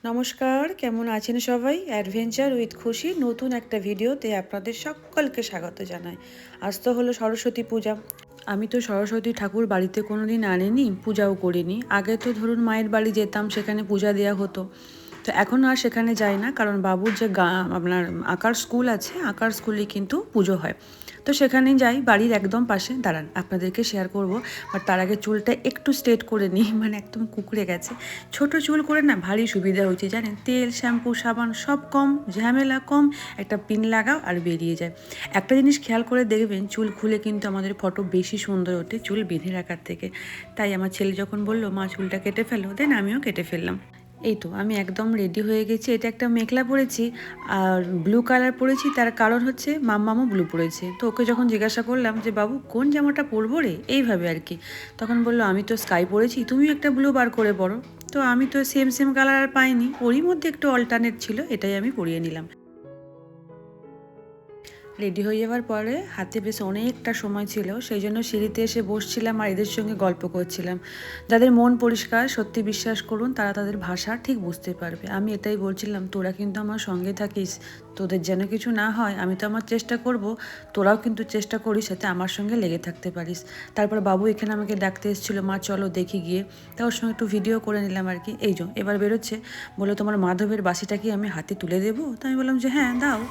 নমস্কার, কেমন আছেন সবাই? অ্যাডভেঞ্চার উইথ খুশি নতুন একটা ভিডিওতে আপনাদের সকলকে স্বাগত জানাই। আজ তো হলো সরস্বতী পূজা। আমি তো সরস্বতী ঠাকুর বাড়িতে কোনো দিন আনিনি, পূজাও করিনি। আগে তো ধরুন মায়ের বাড়ি যেতাম, সেখানে পূজা দেওয়া হতো। তো এখন আর সেখানে যাই না, কারণ বাবুর যে আপনার আঁকার স্কুল আছে, আঁকার স্কুলে কিন্তু পুজো হয়। তো সেখানেই যাই, বাড়ির একদম পাশে। দাঁড়ান, আপনাদেরকে শেয়ার করব। বাট তার আগে চুলটা একটু স্ট্রেট করে নিই, মানে একদম কুঁকড়ে গেছে। ছোট চুল করে না ভারী সুবিধা হয়েছে জানেন, তেল শ্যাম্পু সাবান সব কম, ঝামেলা কম, একটা পিন লাগাও আর বেরিয়ে যায়। একটা জিনিস খেয়াল করে দেখবেন, চুল খুলে কিন্তু আমাদের ফটো বেশি সুন্দর ওঠে চুল বেঁধে রাখার থেকে। তাই আমার ছেলে যখন বললো মা চুলটা কেটে ফেলো, দেন আমিও কেটে ফেললাম। এই তো আমি একদম রেডি হয়ে গেছি। এটা একটা মেখলা পরেছি আর ব্লু কালার পরেছি, তার কারণ হচ্ছে মাম্মামও ব্লু পরেছে। তো ওকে যখন জিজ্ঞাসা করলাম যে বাবু কোন জামাটা পরবো রে, এইভাবে আর কি, তখন বললো আমি তো স্কাই পরেছি, তুমিও একটা ব্লু বার করে পরো। তো আমি তো সেম সেম কালার আর পাইনি, ওরই মধ্যে একটু অল্টারনেট ছিল, এটাই আমি পরিয়ে নিলাম। রেডি হয়ে যাওয়ার পরে হাতে বেশ অনেকটা সময় ছিল, সেই জন্য সিঁড়িতে এসে বসছিলাম আর এদের সঙ্গে গল্প করছিলাম। যাদের মন পরিষ্কার, সত্যি বিশ্বাস করুন, তারা তাদের ভাষা ঠিক বুঝতে পারবে। আমি এটাই বলছিলাম, তোরা কিন্তু আমার সঙ্গে থাকিস, তোদের যেন কিছু না হয়, আমি তো আমার চেষ্টা করব, তোরাও কিন্তু চেষ্টা করিস যাতে আমার সঙ্গে লেগে থাকতে পারিস। তারপর বাবু এখানে আমাকে ডাকতে এসেছিলো, মা চলো দেখি গিয়ে। তা ওর সঙ্গে একটু ভিডিও করে নিলাম আর কি। এই যে এবার বেরোচ্ছে, বলো তোমার মাধবের বাসিটা কি আমি হাতে তুলে দেবো? তো আমি বললাম যে হ্যাঁ দাও।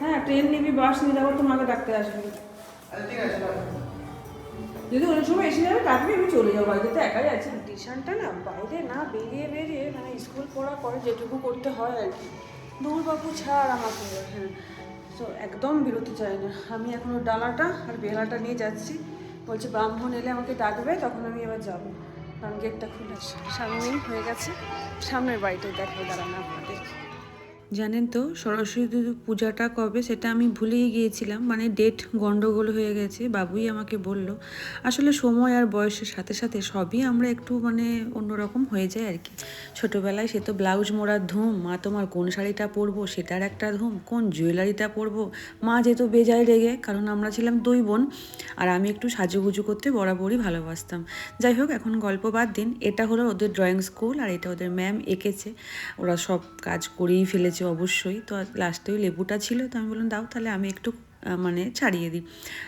হ্যাঁ, ট্রেন নিবি, বাস নিয়ে যাবো, তোমাকে ডাকতে আসবে। ঠিক আছে, যদি অনেক সময় এসে যাবে ডাকবি, আমি চলে যাবো। বাড়িতে তো একাই আছি। টিউশনটা না বাইরে না বেরিয়ে বেরিয়ে, মানে স্কুল পড়ার পরে যেটুকু করতে হয় আর কি, দূর বাবু ছাড় আমাকে। হ্যাঁ, তো একদম বিরতি চাই না। আমি এখন ওর ডালাটা আর বেলাটা নিয়ে যাচ্ছি। বলছে ব্রাহ্মণ এলে আমাকে ডাকবে, তখন আমি এবার যাবো। কারণ গেটটা খুলে সামনেই হয়ে গেছে, সামনের বাড়িটাই দেখাই, দাঁড়ানো আপনাদের। জানেন তো সরস্বতী পূজাটা কবে সেটা আমি ভুলেই গিয়েছিলাম, মানে ডেট গন্ডগোল হয়ে গেছে। বাবুই আমাকে বলল। আসলে সময় আর বয়সের সাথে সাথে সবই আমরা একটু মানে অন্যরকম হয়ে যায় আর কি। ছোটোবেলায় সে তো ব্লাউজ মোড়ার ধুম, মা তোমার কোন শাড়িটা পরবো সেটার একটা ধুম, কোন জুয়েলারিটা পরবো। মা যেত বেজায় রেগে, কারণ আমরা ছিলাম দুই বোন আর আমি একটু সাজুগুজু করতে বরাবরই ভালোবাসতাম। যাই হোক, এখন গল্প বাদ দিন। এটা হলো ওদের ড্রয়িং স্কুল আর এটা ওদের ম্যাম এঁকেছে। ওরা সব কাজ করেই ফেলেছে অবশ্যই। তো লাস্টে ওই লেবুটা ছিল, তো আমি বললাম দাও তাহলে আমি একটু মানে ছাড়িয়ে দিই।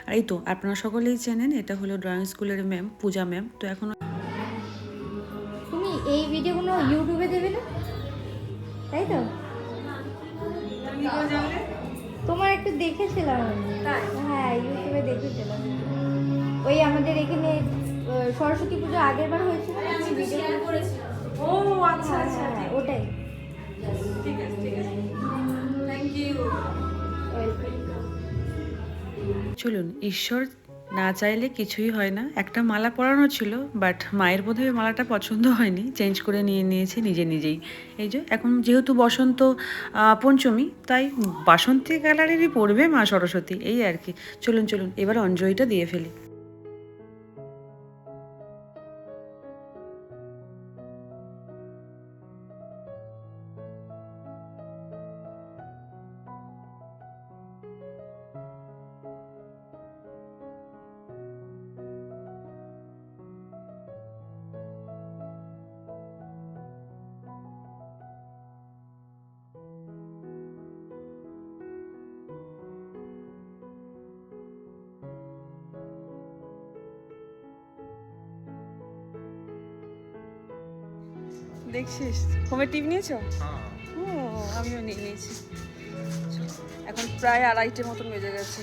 আর এই তো আপনারা সকলেই চেনেন, এটা হলো ড্রয়িং স্কুলের ম্যাম, পূজা ম্যাম। তো এখন তুমি এই ভিডিওগুলো ইউটিউবে দেবে না, তাই তো? তোমার একটু দেখেছিলাম আমি। হ্যাঁ, ইউটিউবে দেখেছিলাম। ওই আমাদের এখানে সরস্বতী পুজো আগের বার হয়েছিল না, আমি ভিডিও করেছি। ও আচ্ছা আচ্ছা, ওটাই। ঠিক আছে ঠিক আছে, থ্যাংক ইউ। চলুন, ঈশ্বর না চাইলে কিছুই হয় না। একটা মালা পরানো ছিল, বাট মায়ের বোধহয় মালাটা পছন্দ হয়নি, চেঞ্জ করে নিয়ে নিয়েছি নিজে নিজেই। এই যে এখন যেহেতু বসন্ত পঞ্চমী, তাই বাসন্তী কালারেরই পড়বে মা সরস্বতী, এই আর কি। চলুন চলুন, এবার অঞ্জলিটা দিয়ে ফেলি। দেখছিস হোমের টিপ নিয়েছো? ও, আমিও নিয়ে নিয়েছি। এখন প্রায় 2:30 মতন বেজে গেছে।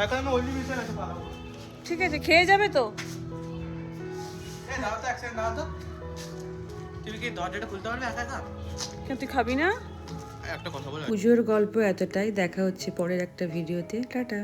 এখন আমি ওইলি মিশন আছে ভালো। ঠিক আছে, খেয়ে যাবে তো? এই দাও তো, অ্যাকশন দাও তো। তুমি কি দরজাটা খুলতে পারবে একা একা? কেন তুই খাবি না? একটা কথা বলে পুজোর গল্প এতটাই, দেখা হচ্ছে পরের একটা ভিডিওতে। টাটা।